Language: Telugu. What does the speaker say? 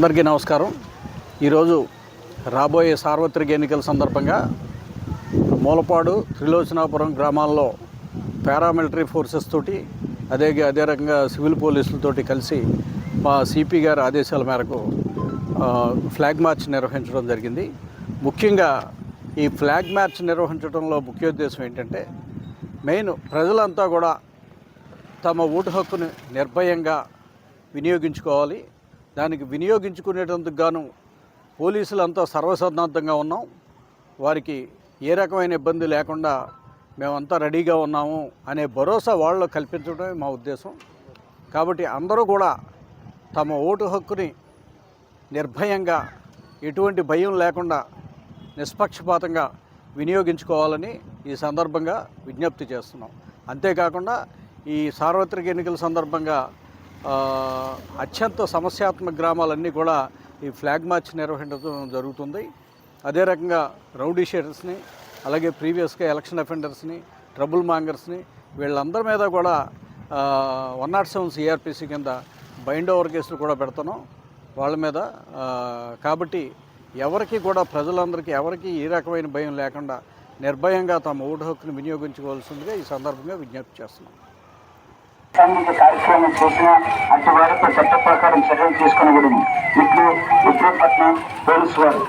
అందరికీ నమస్కారం. ఈరోజు రాబోయే సార్వత్రిక ఎన్నికల సందర్భంగా మూలపాడు, త్రిలోచనాపురం గ్రామాల్లో పారామిలిటరీ ఫోర్సెస్ తోటి అదే రకంగా సివిల్ పోలీసులతోటి కలిసి మా సిపి గారి ఆదేశాల మేరకు ఫ్లాగ్ మార్చ్ నిర్వహించడం జరిగింది. ముఖ్యంగా ఈ ఫ్లాగ్ మార్చ్ నిర్వహించడంలో ముఖ్య ఉద్దేశం ఏంటంటే, మెయిన్ ప్రజలంతా కూడా తమ ఓటు హక్కుని నిర్భయంగా వినియోగించుకోవాలి. దానికి వినియోగించుకునేటందుకు గాను పోలీసులంతా సర్వసన్నద్ధంగా ఉన్నాం. వారికి ఏ రకమైన ఇబ్బంది లేకుండా మేమంతా రెడీగా ఉన్నాము అనే భరోసా వాళ్ళు కల్పించడమే మా ఉద్దేశం. కాబట్టి అందరూ కూడా తమ ఓటు హక్కుని నిర్భయంగా, ఎటువంటి భయం లేకుండా నిష్పక్షపాతంగా వినియోగించుకోవాలని ఈ సందర్భంగా విజ్ఞప్తి చేస్తున్నాం. అంతేకాకుండా ఈ సార్వత్రిక ఎన్నికల సందర్భంగా అత్యంత సమస్యాత్మక గ్రామాలన్నీ కూడా ఈ ఫ్లాగ్ మార్చ్ నిర్వహించడం జరుగుతుంది. అదే రకంగా రౌడీ షీటర్స్ని, అలాగే ప్రీవియస్గా ఎలక్షన్ అఫెండర్స్ని, ట్రబుల్ మాంగర్స్ని, వీళ్ళందరి మీద కూడా 107 సిఆర్పిసి కింద బైండ్ ఓవర్ కేసులు కూడా పెడుతున్నాం వాళ్ళ మీద. కాబట్టి ఎవరికి కూడా, ప్రజలందరికీ ఎవరికి ఏ రకమైన భయం లేకుండా నిర్భయంగా తమ ఓటు హక్కును వినియోగించుకోవాల్సిందిగా ఈ సందర్భంగా విజ్ఞప్తి చేస్తున్నాం. సాంఘిక కార్యక్రమం చేసిన అటు వారితో చట్ట ప్రకారం చర్యలు తీసుకునబడింది. ఇట్లు విక్రమపట్నం పోలీసు వారు.